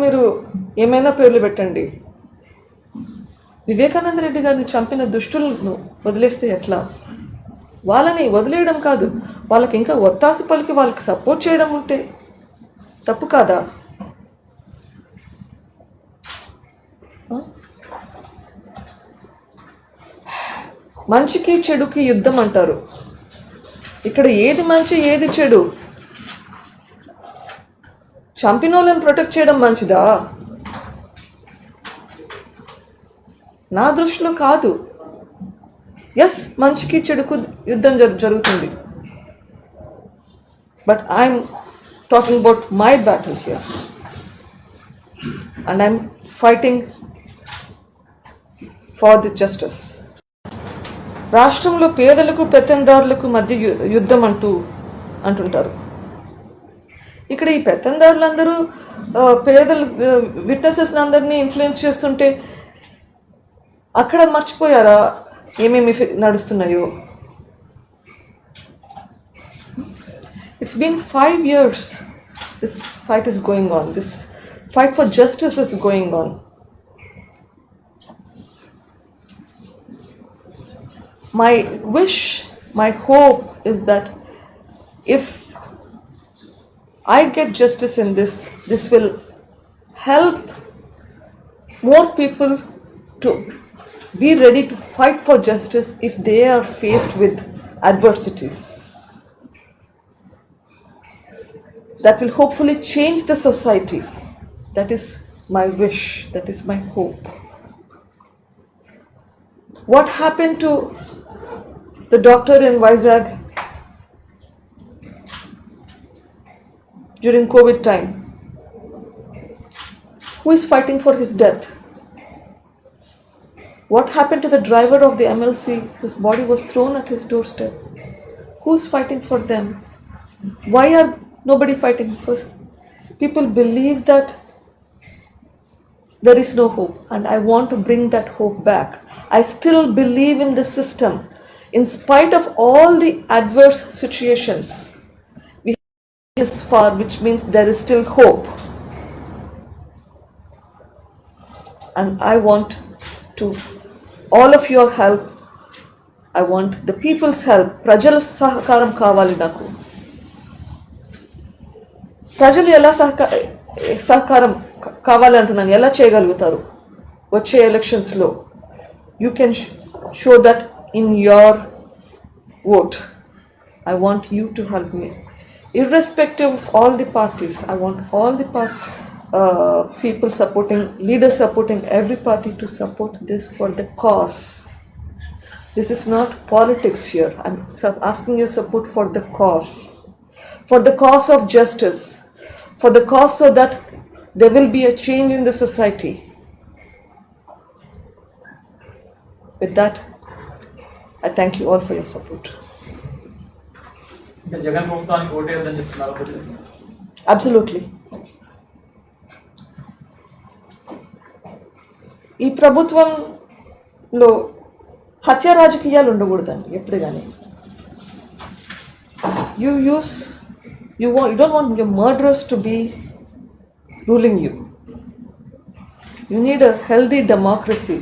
మీరు ఏమైనా పేర్లు పెట్టండి, వివేకానంద రెడ్డి గారిని చంపిన దుష్టులను వదిలేస్తే ఎట్లా? వాళ్ళని వదిలేయడం కాదు, వాళ్ళకి ఇంకా ఒత్తాసు పలికి వాళ్ళకి సపోర్ట్ చేయడం ఉంటే తప్పు కాదా? మంచికి చెడుకి యుద్ధం అంటారు. ఇక్కడ ఏది మంచి ఏది చెడు? చంపినోళ్ళని ప్రొటెక్ట్ చేయడం మంచిదా? నా దృష్టిలో కాదు. ఎస్, మంచికి చెడుకు యుద్ధం జరుగుతుంది, but I'm talking about my battle here and I'm fighting for the justice. రాష్ట్రంలో పేదలకు పెత్తందారులకు మధ్య యుద్ధం అంటుంటారు. ఇక్కడ ఈ పెత్తందారులందరూ పేదలు విట్నెసెస్ అందరినీ ఇన్ఫ్లుయెన్స్ చేస్తుంటే అక్కడ మర్చిపోయారా ఏమేమి నడుస్తున్నాయో? It's been 5 years this fight is going on. This fight for justice is going on. My wish, my hope is that if I get justice in this, this will help more people to be ready to fight for justice if they are faced with adversities. That will hopefully change the society. That is my wish, that is my hope. What happened to the doctor in Vizag during COVID time? Who is fighting for his death? What happened to the driver of the MLC whose body was thrown at his doorstep? Who's fighting for them? Why are nobody fighting? Because people believe that there is no hope, and I want to bring that hope back. I still believe in the system. In spite of all the adverse situations, we have this far, which means there is still hope. And I want to all of your help. I want the people's help. ప్రజల సహకారం కావాలి నాకు. ప్రజలు ఎలా సహకారం కావాలి అంటున్నాను, ఎలా చేయగలుగుతారు? వచ్చే ఎలక్షన్స్లో you can show that in your vote. I want you to help me. Irrespective of all the parties, I want all the people supporting, leaders supporting every party to support this for the cause. This is not politics here. I'm asking your support for the cause of justice, for the cause so that there will be a change in the society. With that, I thank you all for your support. Absolutely. ఈ ప్రభుత్వంలో హత్య రాజకీయాలు ఉండకూడదండి ఎప్పుడు కానీ. You don't want your murderers to be ruling you. You need a healthy democracy.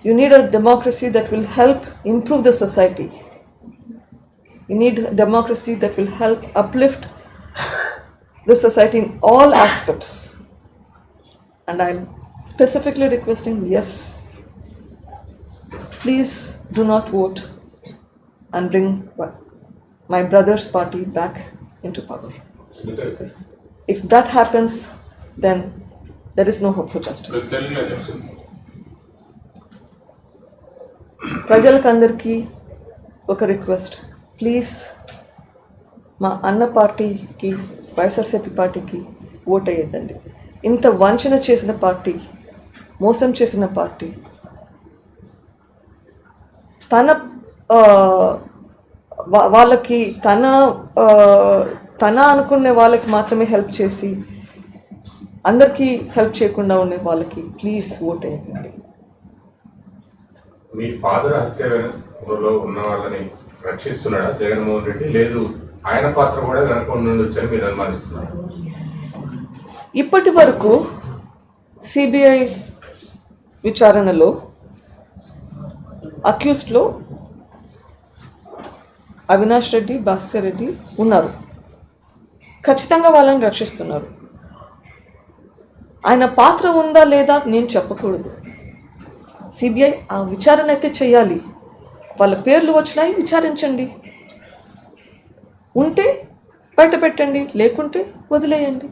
You need a democracy that will help improve the society. You need a democracy that will help uplift the society in all aspects. And I'm specifically requesting, yes, please do not vote and bring my brother's party back into power. Because if that happens, then there is no hope for justice. ప్రజలకందరికీ ఒక request, please మా అన్న పార్టీకి, వైఎస్ఆర్సీపీ పార్టీకి vote అయ్యేద్దండి. ఇంత వంచన చేసిన party, మోసం చేసిన పార్టీ, వాళ్ళకి తన అనుకునే వాళ్ళకి మాత్రమే హెల్ప్ చేసి అందరికీ హెల్ప్ చేయకుండా ఉండే వాళ్ళకి ప్లీజ్ ఓట్ అయ్యండి. మీ ఫాదర్ హత్యలో ఉన్న వాళ్ళని రక్షిస్తున్నాడా జగన్మోహన్ రెడ్డి? లేదు ఆయన పాత్ర కూడా వెనక ఉండొచ్చని మీరు అనుమానిస్తున్నారు. ఇప్పటి వరకు సిబిఐ విచారణలో అక్యూస్డ్లో అవినాష్ రెడ్డి, భాస్కర్ రెడ్డి ఉన్నారు. ఖచ్చితంగా వాళ్ళని రక్షిస్తున్నారు. ఆయన పాత్ర ఉందా లేదా నేను చెప్పకూడదు. సిబిఐ ఆ విచారణ అయితే చేయాలి. వాళ్ళ పేర్లు వచ్చినాయి, విచారించండి. ఉంటే బయట పెట్టండి, లేకుంటే వదిలేయండి.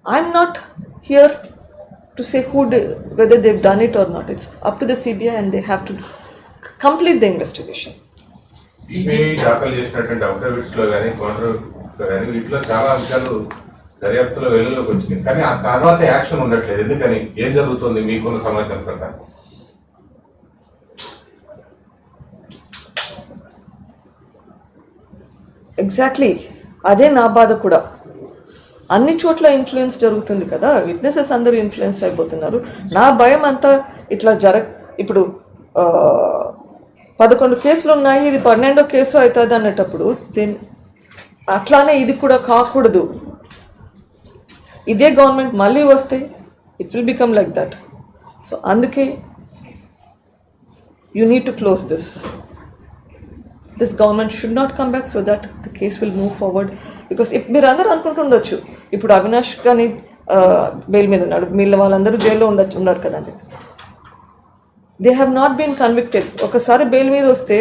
I'm not here to say whether they've done it or not. It's up to the CBI and they have to complete the investigation. CBI దాఖలు చేసినటువంటి అఫిడవిట్స్ లో కానీ కౌంటర్ కానీ వీటిలో చాలా అంశాలు దర్యాప్తులో వెలుగులోకి వచ్చినాయి, కానీ ఆ తర్వాత యాక్షన్ ఉండట్లేదు. ఎందుకని? ఏం జరుగుతుంది మీకున్న సమాచారం ప్రకారం? ఎగ్జాక్ట్లీ అదే నా బాధ కూడా. అన్ని చోట్ల ఇన్ఫ్లుయెన్స్ జరుగుతుంది కదా, విట్నెసెస్ అందరూ ఇన్ఫ్లుయెన్స్ అయిపోతున్నారు. నా భయం అంతా ఇట్లా ఇప్పుడు 11 కేసులు ఉన్నాయి, ఇది 12వ కేసు అవుతుంది అన్నటప్పుడు అట్లానే ఇది కూడా కాకూడదు. ఇదే గవర్నమెంట్ మళ్ళీ వస్తే it will become like that. So అందుకే you need to close this government should not come back so that the case will move forward. Because if మీరు అందరూ అనుకుంటుండొచ్చు ఇప్పుడు అవినాష్ కానీ బెయిల్ మీద ఉన్నాడు, వీళ్ళ వాళ్ళందరూ జైల్లో ఉన్నారు కదా అని చెప్పి. They have not been convicted. ఒకసారి బెయిల్ మీద వస్తే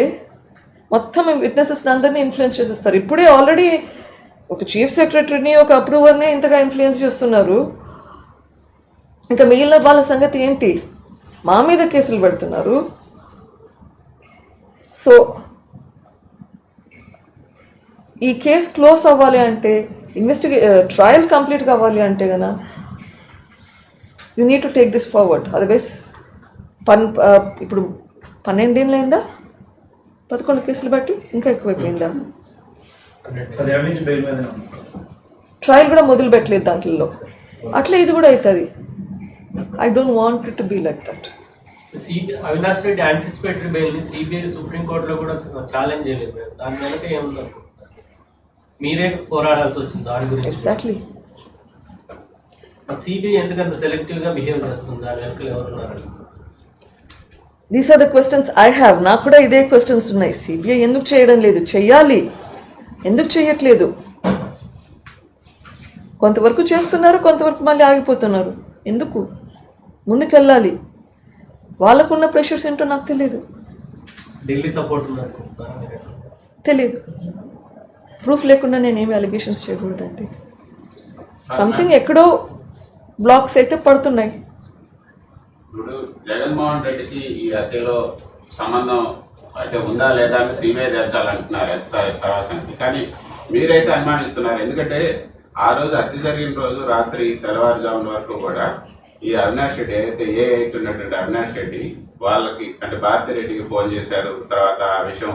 మొత్తం విట్నెసెస్ అందరినీ ఇన్ఫ్లుయెన్స్ చేసేస్తారు. ఇప్పుడే ఆల్రెడీ ఒక చీఫ్ సెక్రటరీని, ఒక అప్రూవర్ని ఇంతగా ఇన్ఫ్లుయెన్స్ చేస్తున్నారు. ఇంకా మిగిలిన వాళ్ళ సంగతి ఏంటి? మా మీద కేసులు పెడుతున్నారు. సో ఈ కేసు క్లోజ్ అవ్వాలి అంటే, ట్రయల్ కంప్లీట్ కావాలి అంటే గన you need to take this forward. Otherwise ఇప్పుడు 12 ఏళ్ళు అయిందా, 11 కేసులు బట్టి ఇంకా ఎక్కువైపోయిందా? ట్రయల్ కూడా మొదలు పెట్టలేదు దాంట్లో. అట్లా ఇది కూడా అవుతుంది. I don't want it to be like that. Avinash Reddy anticipatory bail ని సిబిఐ సుప్రీంకోర్టులో కూడా ఛాలెంజ్ చేయలేదు. దాని వెనక ఏముంది? మీరే పోరాడాల్సి వచ్చింది దాని గురించి. ఎగ్జాక్ట్లీ. సిబిఐ ఎందుకంత సెలెక్టివ్ గా బిహేవ్ చేస్తుంది? దాని వెనక ఎవరున్నారు? These are the questions I have. నాకు కూడా ఇదే క్వశ్చన్స్ ఉన్నాయి. సిబిఐ ఎందుకు చేయడం లేదు? చెయ్యాలి. ఎందుకు చేయట్లేదు? కొంతవరకు చేస్తున్నారు, కొంతవరకు మళ్ళీ ఆగిపోతున్నారు. ఎందుకు? ముందుకెళ్ళాలి. వాళ్ళకున్న ప్రెషర్స్ ఏంటో నాకు తెలియదు. ఢిల్లీ సపోర్ట్ తెలియదు. ప్రూఫ్ లేకుండా నేనేమి అలిగేషన్స్ చేయకూడదండి. సంథింగ్ ఎక్కడో బ్లాక్స్ అయితే పడుతున్నాయి. ఇప్పుడు జగన్మోహన్ రెడ్డికి ఈ హత్యలో సంబంధం అంటే ఉందా లేదా అని సిబిఐ తెచ్చాలంటున్నారు ప్రవాసానికి. కానీ మీరైతే అనుమానిస్తున్నారు. ఎందుకంటే ఆ రోజు హత్య జరిగిన రోజు రాత్రి తెల్లవారుజామున వరకు కూడా ఈ అవినాష్ రెడ్డి ఏదైతే ఏ8 ఉన్నటువంటి అవినాష్ రెడ్డి వాళ్ళకి అంటే భారతి రెడ్డికి ఫోన్ చేశారు. తర్వాత ఆ విషయం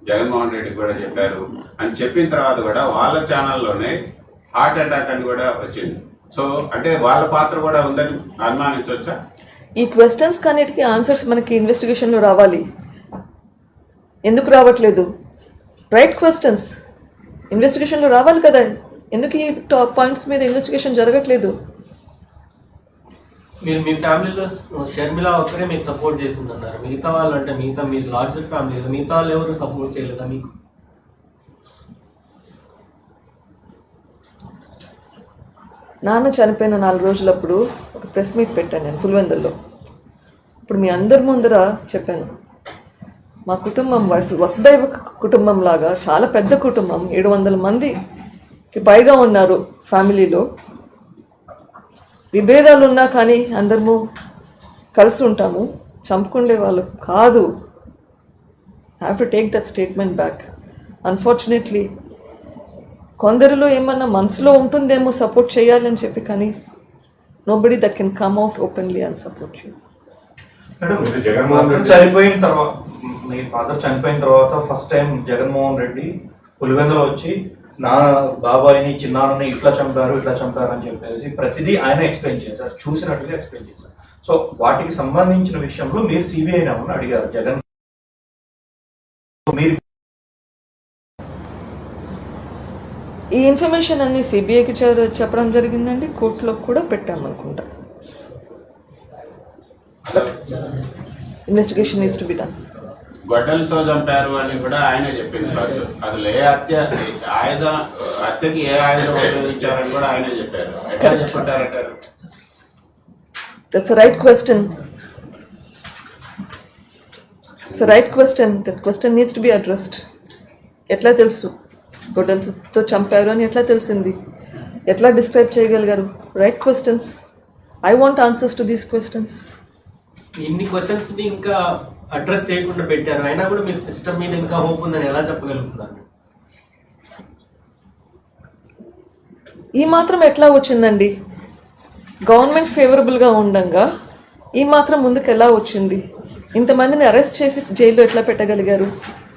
జగన్మోహన్ రెడ్డి కూడా చెప్పారు అని చెప్పిన తర్వాత కూడా వాళ్ళ ఛానల్లోనే హార్ట్ అటాక్ అని కూడా వచ్చింది. సో అంటే వాళ్ళ పాత్ర కూడా ఉందని అనుమానించవచ్చా? ఈ క్వశ్చన్స్ కన్నిటికీ ఆన్సర్స్ మనకి ఇన్వెస్టిగేషన్లో రావాలి. ఎందుకు రావట్లేదు? రైట్ క్వశ్చన్స్ ఇన్వెస్టిగేషన్లో రావాలి కదా. ఎందుకు ఈ టాప్ పాయింట్స్ మీద ఇన్వెస్టిగేషన్ జరగట్లేదు? మీరు మీ ఫ్యామిలీలో షర్మిల ఒక్కరే మీకు సపోర్ట్ చేసిందన్నారు. మిగతా వాళ్ళు అంటే మీ లార్జర్ ఫ్యామిలీ, మిగతా వాళ్ళు ఎవరు సపోర్ట్ చేయలేదా మీకు? నాన్న చనిపోయిన 4 రోజులప్పుడు ఒక ప్రెస్ మీట్ పెట్టాను నేను పులివెందుల్లో. ఇప్పుడు మీ అందరి ముందర చెప్పాను, మా కుటుంబం వసుదైవ కుటుంబం లాగా చాలా పెద్ద కుటుంబం, 700 మందికి పైగా ఉన్నారు ఫ్యామిలీలో. విభేదాలు ఉన్నా కానీ అందరము కలిసి ఉంటాము, చంపుకుండే వాళ్ళు కాదు. I have to take that statement back. Unfortunately కొందరిలో ఏమన్నా మనసులో ఉంటుందేమో సపోర్ట్ చేయాలని చెప్పి, కానీ nobody that can come out openly and support you. చనిపోయిన తర్వాత మీ ఫాదర్ చనిపోయిన తర్వాత ఫస్ట్ టైం జగన్మోహన్ రెడ్డి పులివెందులో వచ్చి నా బాబాయిని చిన్నాన్నని ఇట్లా చంపారు అని చెప్పేసి ప్రతిదీ ఆయన ఎక్స్ప్లెయిన్ చేశారు, చూసినట్టుగా ఎక్స్ప్లెయిన్ చేశారు. సో వాటికి సంబంధించిన విషయంలో మీరు సిబిఐ ఏమన్నా అడిగారు జగన్? మీరు ఈ ఇన్ఫర్మేషన్ అన్ని సిబిఐకి చెప్పడం జరిగిందండి, కోర్టులో కూడా పెట్టామనుకుంటా. But investigation needs to be done. గొడ్డలతో చంపారు అని కూడా ఆయనే చెప్పింది ఫస్ట్. అసలు ఏ హత్యకి ఏ ఆయుధం ఉపయోగించారని కూడా ఆయనే చెప్పారు. ఎట్లా చెప్పుకుంటారంటారు? That's a right question. It's a right question. That question needs to be addressed. ఎట్లా తెలుసు గొడ్డలతో చంపారు అని ఎట్లా తెలిసింది, ఎట్లా డిస్క్రైబ్ చేయగలిగారు? Right questions. I want answers to these questions. ఇన్ని క్వశ్చన్స్ ని ఇంకా అడ్రస్ చేయకుండా పెట్టారు, అయినా కూడా మీకు సిస్టమ్ మీద ఇంకా హోప్ ఉందని ఎలా చెప్పగలుగుతున్నారు? ఈ మాత్రం ఎట్లా వచ్చిందండి? గవర్నమెంట్ ఫేవరబుల్గా ఉండగా ఈ మాత్రం ముందుకు ఎలా వచ్చింది? ఇంతమందిని అరెస్ట్ చేసి జైల్లో ఎట్లా పెట్టగలిగారు?